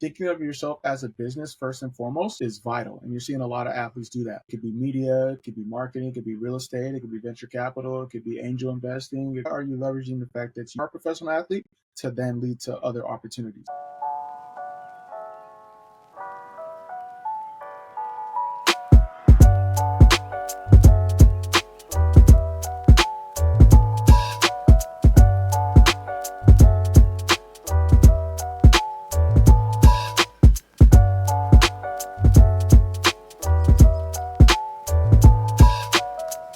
thinking of yourself as a business first and foremost is vital. And you're seeing a lot of athletes do that. It could be media, it could be marketing, it could be real estate, it could be venture capital, it could be angel investing. Are you leveraging the fact that you are a professional athlete to then lead to other opportunities?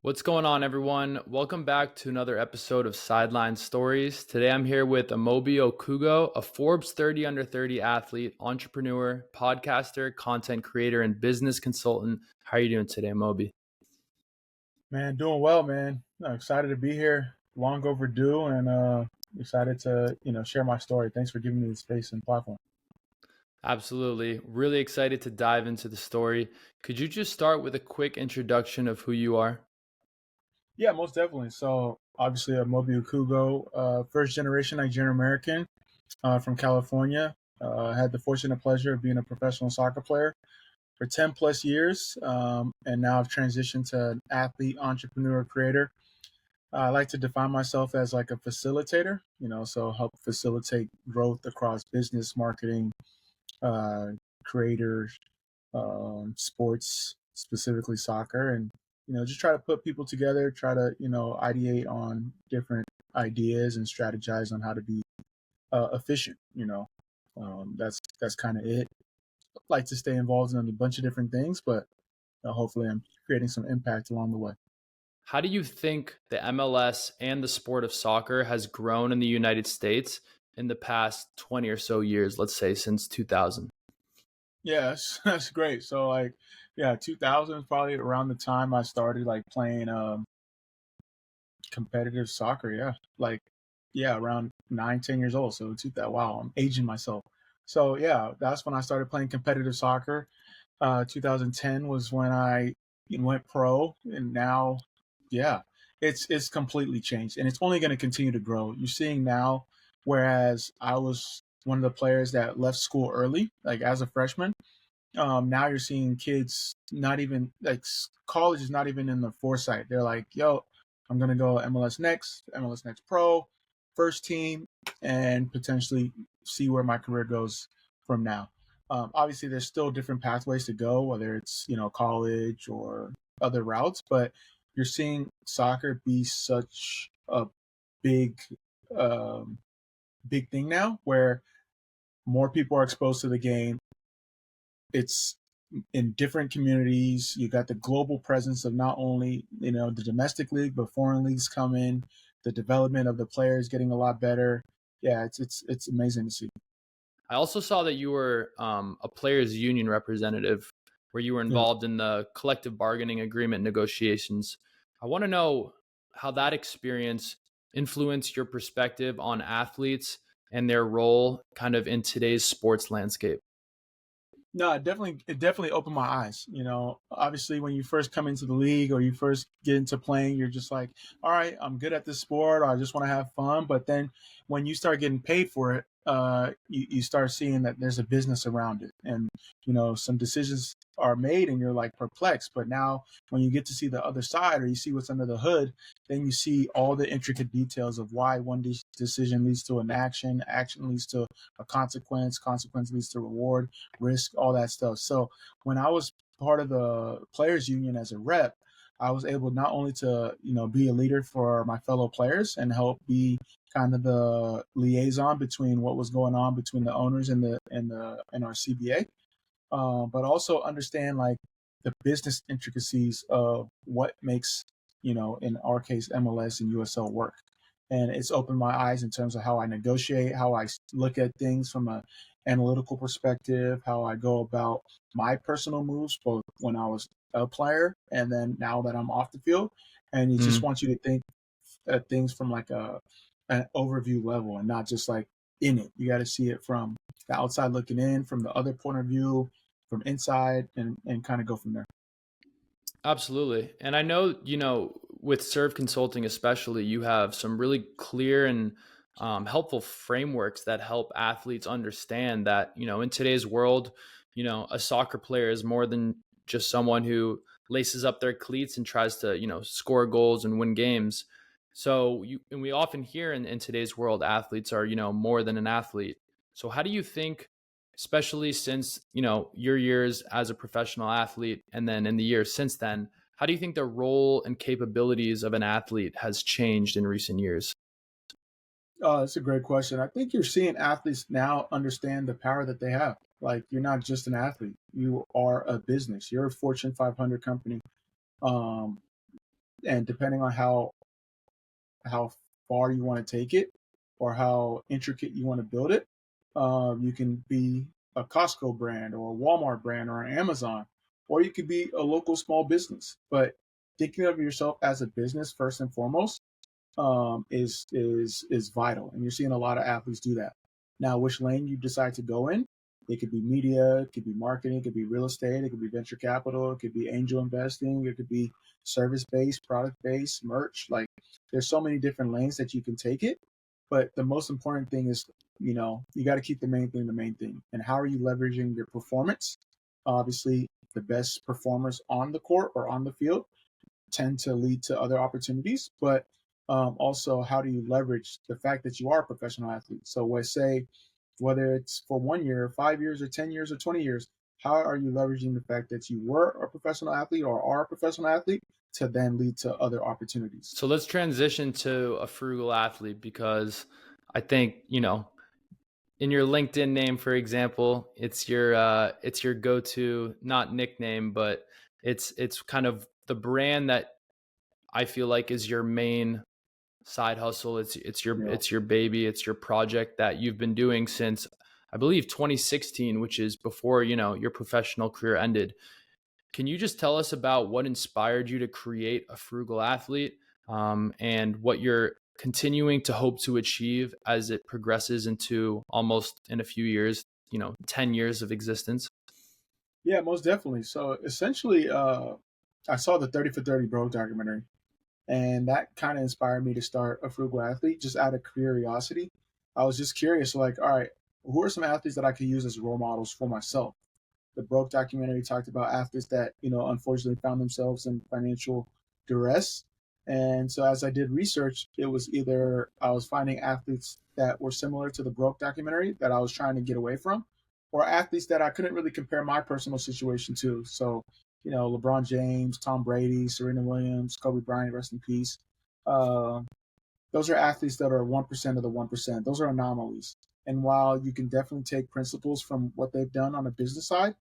What's going on, everyone? Welcome back to another episode of Sideline Stories. Today I'm here with Amobi Okugo, a Forbes 30 under 30 athlete, entrepreneur, podcaster, content creator, and business consultant. How are you doing today, Amobi? Man, doing well, man. Excited to be here. Long overdue, and excited to share my story. Thanks for giving me the space and platform. Absolutely. Really excited to dive into the story. Could you just start with a quick introduction of who you are? Yeah, most definitely. So obviously, Amobi Okugo, first generation Nigerian American from California. Had the fortunate pleasure of being a professional soccer player for 10 plus years, and now I've transitioned to an athlete, entrepreneur, creator. I like to define myself as like a facilitator, so help facilitate growth across business, marketing, uh, creators, sports, specifically soccer, and just try to put people together, try to ideate on different ideas and strategize on how to be efficient. That's kind of it. Like to stay involved in a bunch of different things, but hopefully I'm creating some impact along the way. How do you think the MLS and the sport of soccer has grown in the United States in the past 20 or so years, let's say since 2000? Yeah, that's great. So like, yeah, 2000 is probably around the time I started like playing competitive soccer. Yeah, like yeah, around 9, 10 years old. So wow, I'm aging myself. So yeah, that's when I started playing competitive soccer. 2010 was when I went pro, and now, yeah, it's completely changed, and it's only going to continue to grow. You're seeing now, whereas I was one of the players that left school early, like as a freshman. Now you're seeing kids not even like college is not even in the foresight. They're like, "Yo, I'm gonna go MLS Next Pro, first team, and potentially see where my career goes from now." Obviously, there's still different pathways to go, whether it's college or other routes, but you're seeing soccer be such a big, um, big thing now, where more people are exposed to the game. It's in different communities. You got the global presence of not only the domestic league, but foreign leagues come in. The development of the players getting a lot better. Yeah, it's amazing to see. I also saw that you were a players' union representative where you were Yeah. involved in the collective bargaining agreement negotiations. I want to know how that experience influenced your perspective on athletes and their role kind of in today's sports landscape. No, it definitely opened my eyes. Obviously when you first come into the league or you first get into playing, you're just like, all right, I'm good at this sport, or I just want to have fun. But then when you start getting paid for it, you start seeing that there's a business around it, and some decisions are made, and you're like perplexed. But now when you get to see the other side, or you see what's under the hood, then you see all the intricate details of why one decision leads to an action leads to a consequence leads to reward, risk, all that stuff. So when I was part of the players union as a rep, I was able not only to be a leader for my fellow players and help be kind of the liaison between what was going on between the owners and our CBA, but also understand like the business intricacies of what makes in our case MLS and USL work. And it's opened my eyes in terms of how I negotiate, how I look at things from a analytical perspective, how I go about my personal moves, both when I was a player and then now that I'm off the field. And it just Mm. wants you to think at things from like an overview level and not just like in it. You got to see it from the outside looking in, from the other point of view, from inside, and kind of go from there. Absolutely. And I know, with Serve Consulting especially, you have some really clear and helpful frameworks that help athletes understand that, in today's world, a soccer player is more than just someone who laces up their cleats and tries to, score goals and win games. So and we often hear in today's world, athletes are, more than an athlete. So how do you think, especially since, your years as a professional athlete and then in the years since then, how do you think the role and capabilities of an athlete has changed in recent years? Oh, that's a great question. I think you're seeing athletes now understand the power that they have. Like, you're not just an athlete; you are a business. You're a Fortune 500 company, um, and depending on how far you want to take it or how intricate you want to build it, you can be a Costco brand or a Walmart brand or an Amazon, or you could be a local small business. But thinking of yourself as a business first and foremost is vital, and you're seeing a lot of athletes do that. Now, which lane you decide to go in, it could be media, it could be marketing, it could be real estate, it could be venture capital, it could be angel investing, it could be service based, product based, merch. Like, there's so many different lanes that you can take it, but the most important thing is, you got to keep the main thing the main thing. And how are you leveraging your performance? Obviously, the best performers on the court or on the field tend to lead to other opportunities, but also how do you leverage the fact that you are a professional athlete? So, let's say whether it's for 1 year, 5 years, or 10 years, or 20 years, how are you leveraging the fact that you were a professional athlete or are a professional athlete to then lead to other opportunities? So let's transition to a frugal athlete, because I think, in your LinkedIn name, for example, it's your go-to, not nickname, but it's kind of the brand that I feel like is your main side hustle. It's your Yeah. it's your baby, it's your project that you've been doing since, I believe, 2016, which is before, your professional career ended. Can you just tell us about what inspired you to create a frugal athlete, and what you're continuing to hope to achieve as it progresses into, almost in a few years, 10 years of existence? Yeah, most definitely. So essentially, I saw the 30 for 30 Bro documentary, and that kind of inspired me to start a frugal athlete just out of curiosity. I was just curious, like, all right, who are some athletes that I could use as role models for myself? The Broke documentary talked about athletes that, unfortunately found themselves in financial duress. And so as I did research, it was either I was finding athletes that were similar to the Broke documentary that I was trying to get away from, or athletes that I couldn't really compare my personal situation to. So, LeBron James, Tom Brady, Serena Williams, Kobe Bryant, rest in peace. Uh, those are athletes that are 1% of the 1%. Those are anomalies. And while you can definitely take principles from what they've done on the business side,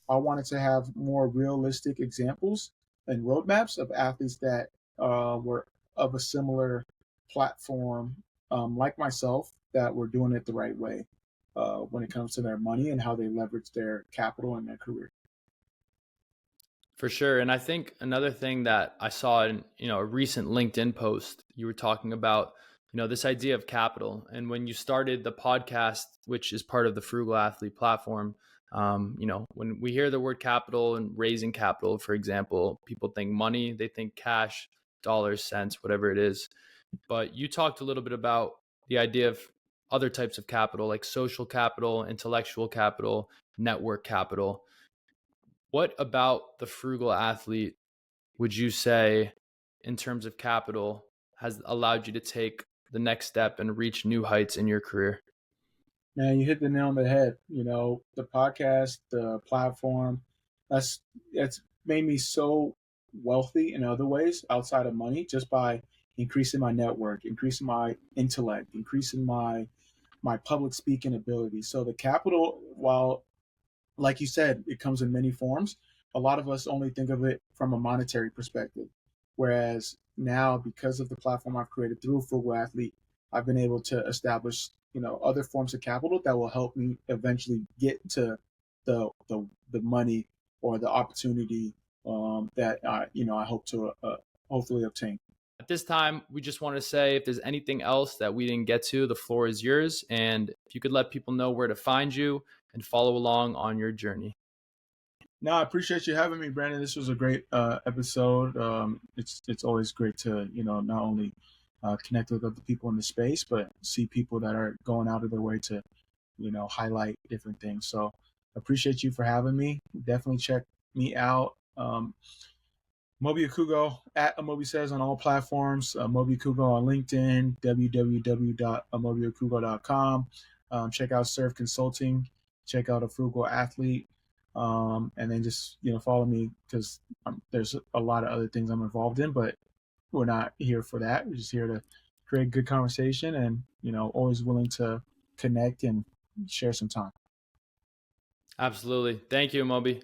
I wanted to have more realistic examples and roadmaps of athletes that were of a similar platform, like myself, that were doing it the right way when it comes to their money and how they leverage their capital and their career. For sure. And I think another thing that I saw in, a recent LinkedIn post, you were talking about, this idea of capital. And when you started the podcast, which is part of the Frugal Athlete platform, when we hear the word capital and raising capital, for example, people think money, they think cash, dollars, cents, whatever it is. But you talked a little bit about the idea of other types of capital, like social capital, intellectual capital, network capital. What about the frugal athlete would you say, in terms of capital, has allowed you to take the next step and reach new heights in your career? Man, you hit the nail on the head. The podcast, the platform, that's made me so wealthy in other ways outside of money, just by increasing my network, increasing my intellect, increasing my public speaking ability. So the capital, while like you said, it comes in many forms. A lot of us only think of it from a monetary perspective. Whereas now, because of the platform I've created through Frugal Athlete, I've been able to establish, other forms of capital that will help me eventually get to the money or the opportunity that I hope to hopefully obtain. At this time, we just want to say, if there's anything else that we didn't get to, the floor is yours. And if you could let people know where to find you and follow along on your journey. No, I appreciate you having me, Brandon. This was a great episode. It's always great to not only connect with other people in the space, but see people that are going out of their way to, highlight different things. So appreciate you for having me. Definitely check me out. Amobi Okugo at Amobi says on all platforms. Amobi Okugo on LinkedIn, www.amobiokugo.com. Check out Surf Consulting. Check out A Frugal Athlete. And then just follow me because there's a lot of other things I'm involved in, but we're not here for that. We're just here to create good conversation and always willing to connect and share some time. Absolutely. Thank you, Amobi.